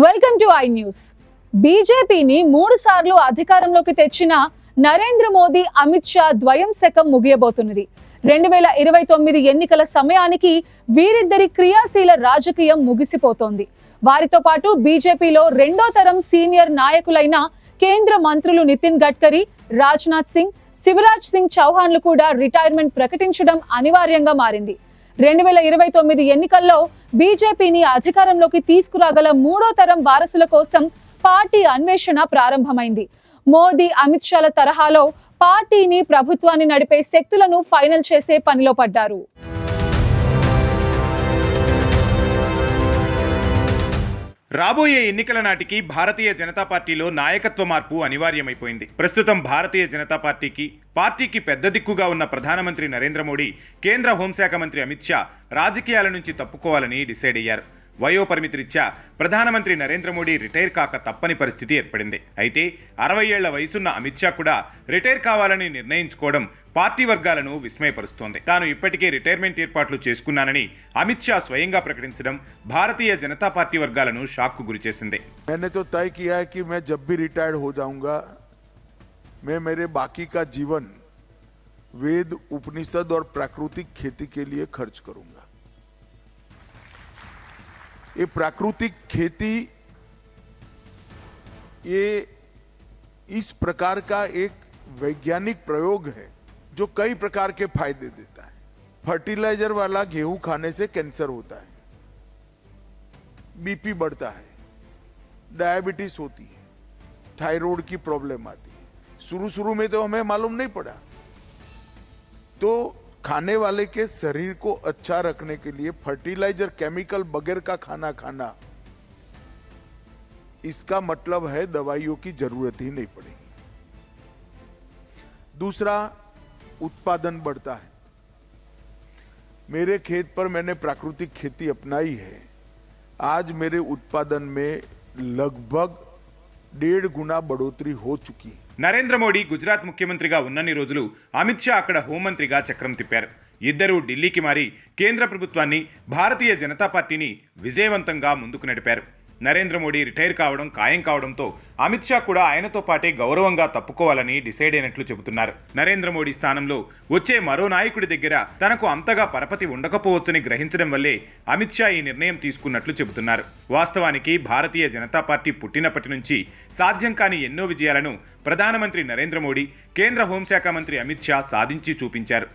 Welcome to I news. బీజేపీని 3 సార్లు అధికారంలోకి తెచ్చిన నరేంద్ర మోదీ, అమిత్ షా ద్వయం శకం ముగియబోతున్నది. 2029 ఎన్నికల సమయానికి వీరిద్దరి క్రియాశీల రాజకీయం ముగిసిపోతోంది. వారితో పాటు బీజేపీలో రెండో తరం సీనియర్ నాయకులైన కేంద్ర మంత్రులు నితిన్ గడ్కరీ, రాజ్నాథ్ సింగ్, శివరాజ్ సింగ్ చౌహాన్లు కూడా రిటైర్మెంట్ ప్రకటించడం అనివార్యంగా మారింది. 2029 ఎన్నికల్లో బీజేపీని అధికారంలోకి తీసుకురాగల మూడో తరం వారసుల కోసం పార్టీ అన్వేషణ ప్రారంభమైంది. మోదీ, అమిత్ షాల తరహాలో పార్టీని, ప్రభుత్వాన్ని నడిపే శక్తులను ఫైనల్ చేసే పనిలో పడ్డారు. రాబోయే ఎన్నికల నాటికి భారతీయ జనతా పార్టీలో నాయకత్వ మార్పు అనివార్యమైపోయింది. ప్రస్తుతం భారతీయ జనతా పార్టీకి పెద్ద దిక్కుగా ఉన్న ప్రధానమంత్రి నరేంద్ర మోడీ, కేంద్ర హోంశాఖ మంత్రి అమిత్ షా రాజకీయాల నుంచి తప్పుకోవాలని డిసైడ్ అయ్యారు. వయోపరిమితి రీత్యా ప్రధానమంత్రి నరేంద్ర మోడీ రిటైర్ కాక తప్పని పరిస్థితి ఏర్పడింది. అయితే 60 ఏళ్ల వయసున్న అమిత్ షా కూడా రిటైర్ కావాలని నిర్ణయించుకోవడం పార్టీ వర్గాలను విస్మయపరుస్తోంది. తాను ఇప్పటికే రిటైర్మెంట్ ఏర్పాట్లు చేసుకున్నానని అమిత్ షా స్వయంగా ప్రకటించడం భారతీయ జనతా పార్టీ వర్గాలను షాక్కు గురిచేసింది. मैंने तो तय किया है कि मैं जब भी रिटायर्ड हो जाऊंगा, मैं मेरे बाकी का जीवन वेद, उपनिषद और प्राकृतिक खेती के लिए खर्च करूंगा. ये प्राकृतिक खेती ये इस प्रकार का एक वैज्ञानिक प्रयोग है जो कई प्रकार के फायदे देता है. फर्टिलाइजर वाला गेहूं खाने से कैंसर होता है, बीपी बढ़ता है, डायबिटीज होती है, थायराइड की प्रॉब्लम आती है. शुरू में तो हमें मालूम नहीं पड़ा. तो खाने वाले के शरीर को अच्छा रखने के लिए फर्टिलाइजर, केमिकल बगैर का खाना खाना, इसका मतलब है दवाइयों की जरूरत ही नहीं पड़ेगी. दूसरा, उत्पादन बढ़ता है. मेरे खेत पर मैंने प्राकृतिक खेती अपनाई है. आज मेरे उत्पादन में लगभग 1.5 गुना बढ़ोतरी हो चुकी है. నరేంద్ర మోడీ గుజరాత్ ముఖ్యమంత్రిగా ఉన్నన్ని రోజులు అమిత్ షా అక్కడ హోంమంత్రిగా చక్రం తిప్పారు. ఇద్దరూ ఢిల్లీకి మారి కేంద్ర ప్రభుత్వాన్ని, భారతీయ జనతా పార్టీని విజయవంతంగా ముందుకు నడిపారు. నరేంద్ర మోడీ రిటైర్ కావడం ఖాయం కావడంతో అమిత్ షా కూడా ఆయనతో పాటే గౌరవంగా తప్పుకోవాలని డిసైడ్ అయినట్లు చెబుతున్నారు. నరేంద్ర మోడీ స్థానంలో వచ్చే మరో నాయకుడి దగ్గర తనకు అంతగా పరపతి ఉండకపోవచ్చని గ్రహించడం వల్లే అమిత్ షా ఈ నిర్ణయం తీసుకున్నట్లు చెబుతున్నారు. వాస్తవానికి భారతీయ జనతా పార్టీ పుట్టినప్పటి నుంచి సాధ్యం కాని ఎన్నో విజయాలను ప్రధానమంత్రి నరేంద్ర మోడీ, కేంద్ర హోంశాఖ మంత్రి అమిత్ షా సాధించి చూపించారు.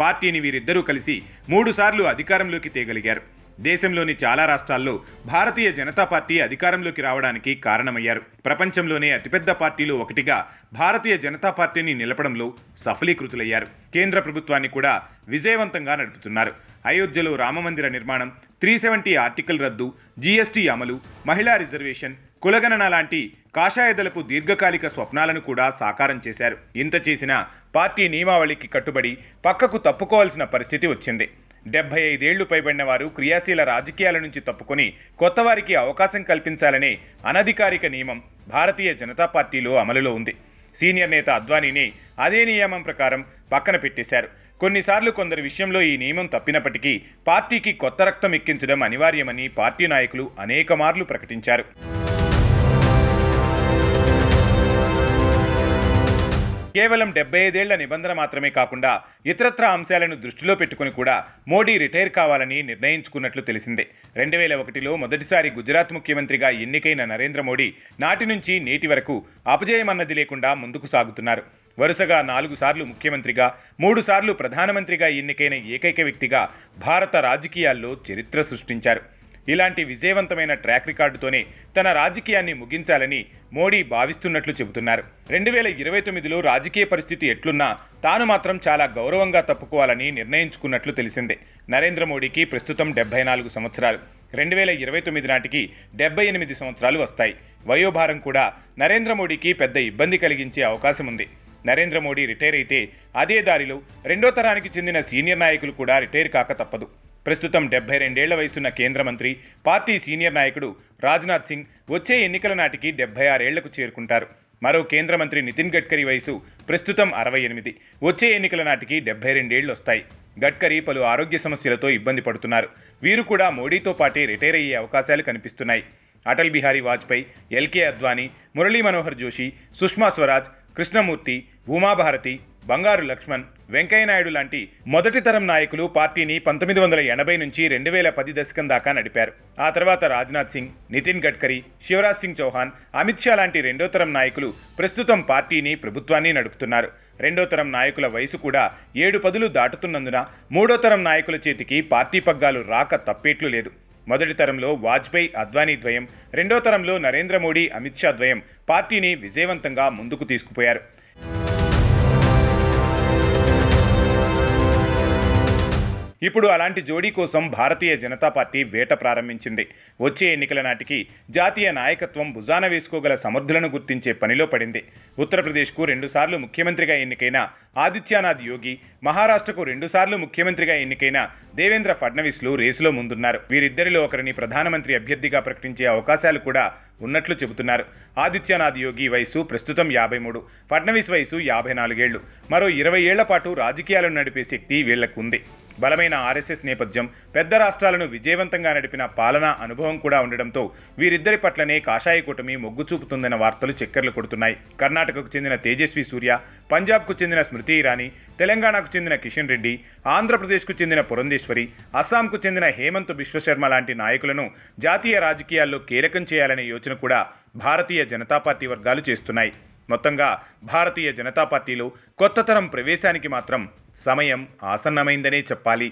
పార్టీని వీరిద్దరూ కలిసి 3 సార్లు అధికారంలోకి తేగలిగారు. దేశంలోని చాలా రాష్ట్రాల్లో భారతీయ జనతా పార్టీ అధికారంలోకి రావడానికి కారణమయ్యారు. ప్రపంచంలోనే అతిపెద్ద పార్టీలో ఒకటిగా భారతీయ జనతా పార్టీని నిలపడంలో సఫలీకృతులయ్యారు. కేంద్ర ప్రభుత్వాన్ని కూడా విజయవంతంగా నడుపుతున్నారు. అయోధ్యలో రామమందిర నిర్మాణం, 370 ఆర్టికల్ రద్దు, జీఎస్టీ అమలు, మహిళా రిజర్వేషన్, కులగణన లాంటి కాషాయదళపు దీర్ఘకాలిక స్వప్నాలను కూడా సాకారం చేశారు. ఇంత చేసినా పార్టీ నియమావళికి కట్టుబడి పక్కకు తప్పుకోవాల్సిన పరిస్థితి వచ్చింది. 75 ఏళ్లు పైబడిన వారు క్రియాశీల రాజకీయాల నుంచి తప్పుకొని కొత్తవారికి అవకాశం కల్పించాలనే అనధికారిక నియమం భారతీయ జనతా పార్టీలో అమలులో ఉంది. సీనియర్ నేత అద్వానీని అదే నియమం ప్రకారం పక్కన పెట్టేశారు. కొన్నిసార్లు కొందరి విషయంలో ఈ నియమం తప్పినప్పటికీ పార్టీకి కొత్త రక్తం ఎక్కించడం అనివార్యమని పార్టీ నాయకులు అనేక మార్లు ప్రకటించారు. కేవలం 75 ఏళ్ల నిబంధన మాత్రమే కాకుండా ఇతరత్రా అంశాలను దృష్టిలో పెట్టుకుని కూడా మోడీ రిటైర్ కావాలని నిర్ణయించుకున్నట్లు తెలిసిందే. 2001లో మొదటిసారి గుజరాత్ ముఖ్యమంత్రిగా ఎన్నికైన నరేంద్ర మోడీ నాటి నుంచి నేటి వరకు అపజయమన్నది లేకుండా ముందుకు సాగుతున్నారు. వరుసగా 4 సార్లు ముఖ్యమంత్రిగా, 3 సార్లు ప్రధానమంత్రిగా ఎన్నికైన ఏకైక వ్యక్తిగా భారత రాజకీయాల్లో చరిత్ర సృష్టించారు. ఇలాంటి విజయవంతమైన ట్రాక్ రికార్డుతోనే తన రాజకీయాన్ని ముగించాలని మోడీ భావిస్తున్నట్లు చెబుతున్నారు. 2029లో రాజకీయ పరిస్థితి ఎట్లున్నా తాను మాత్రం చాలా గౌరవంగా తప్పుకోవాలని నిర్ణయించుకున్నట్లు తెలిసిందే. నరేంద్ర మోడీకి ప్రస్తుతం 74 సంవత్సరాలు. 2029 నాటికి 78 సంవత్సరాలు వస్తాయి. వయోభారం కూడా నరేంద్ర మోడీకి పెద్ద ఇబ్బంది కలిగించే అవకాశం ఉంది. నరేంద్ర మోడీ రిటైర్ అయితే అదే దారిలో రెండో తరానికి చెందిన సీనియర్ నాయకులు కూడా రిటైర్ కాక తప్పదు. ప్రస్తుతం 72 ఏళ్ల వయసున్న కేంద్ర మంత్రి, పార్టీ సీనియర్ నాయకుడు రాజ్నాథ్ సింగ్ వచ్చే ఎన్నికల నాటికి 76 ఏళ్లకు చేరుకుంటారు. మరో కేంద్ర మంత్రి నితిన్ గడ్కరీ వయసు ప్రస్తుతం 68. వచ్చే ఎన్నికల నాటికి 72 ఏళ్లు వస్తాయి. గడ్కరీ పలు ఆరోగ్య సమస్యలతో ఇబ్బంది పడుతున్నారు. వీరు కూడా మోడీతో పాటే రిటైర్ అయ్యే అవకాశాలు కనిపిస్తున్నాయి. అటల్ బిహారీ వాజ్పేయి, ఎల్కే అద్వానీ, మురళీ మనోహర్ జోషి, సుష్మా స్వరాజ్, కృష్ణమూర్తి, ఉమాభారతి, బంగారు లక్ష్మణ్, వెంకయ్యనాయుడు లాంటి మొదటి తరం నాయకులు పార్టీని 1980 నుంచి 2010 దశకం దాకా నడిపారు. ఆ తర్వాత రాజ్నాథ్ సింగ్, నితిన్ గడ్కరీ, శివరాజ్ సింగ్ చౌహాన్, అమిత్ షా లాంటి రెండో తరం నాయకులు ప్రస్తుతం పార్టీని, ప్రభుత్వాన్ని నడుపుతున్నారు. రెండో తరం నాయకుల వయసు కూడా 7 పదులు దాటుతున్నందున మూడో తరం నాయకుల చేతికి పార్టీ పగ్గాలు రాక తప్పేట్లు లేదు. మొదటి తరంలో వాజ్పేయి, అద్వానీ ద్వయం, రెండో తరంలో నరేంద్ర మోడీ, అమిత్ షా ద్వయం పార్టీని విజయవంతంగా ముందుకు తీసుకుపోయారు. ఇప్పుడు అలాంటి జోడీ కోసం భారతీయ జనతా పార్టీ వేట ప్రారంభించింది. వచ్చే ఎన్నికల నాటికి జాతీయ నాయకత్వం భుజాన వేసుకోగల సమర్థులను గుర్తించే పనిలో పడింది. ఉత్తరప్రదేశ్కు 2 సార్లు ముఖ్యమంత్రిగా ఎన్నికైన ఆదిత్యనాథ్ యోగి, మహారాష్ట్రకు 2 సార్లు ముఖ్యమంత్రిగా ఎన్నికైన దేవేంద్ర ఫడ్నవీస్లు రేసులో ముందున్నారు. వీరిద్దరిలో ఒకరిని ప్రధానమంత్రి అభ్యర్థిగా ప్రకటించే అవకాశాలు కూడా ఉన్నట్లు చెబుతున్నారు. ఆదిత్యనాథ్ యోగి వయసు ప్రస్తుతం 53, ఫడ్నవీస్ వయసు 54 ఏళ్లు. మరో 20 ఏళ్ల పాటు రాజకీయాలను నడిపే శక్తి వీళ్లకు ఉంది. బలమైన ఆర్ఎస్ఎస్ నేపథ్యం, పెద్ద రాష్ట్రాలను విజయవంతంగా నడిపిన పాలనా అనుభవం కూడా ఉండడంతో వీరిద్దరి పట్లనే కాషాయ కూటమి మొగ్గు చూపుతుందన్న వార్తలు చక్కర్లు కొడుతున్నాయి. కర్ణాటకకు చెందిన తేజస్వి సూర్య, పంజాబ్కు చెందిన స్మృతి ఇరానీ, తెలంగాణకు చెందిన కిషన్ రెడ్డి, ఆంధ్రప్రదేశ్కు చెందిన పురంధేశ్వరి, అస్సాంకు చెందిన హేమంత్ బిశ్వశర్మ లాంటి నాయకులను జాతీయ రాజకీయాల్లో కీలకం చేయాలనే యోచన కూడా భారతీయ జనతా పార్టీ వర్గాలు చేస్తున్నాయి. మొత్తంగా భారతీయ జనతా పార్టీలో కొత్త తరం ప్రవేశానికి మాత్రం సమయం ఆసన్నమైందనే చెప్పాలి.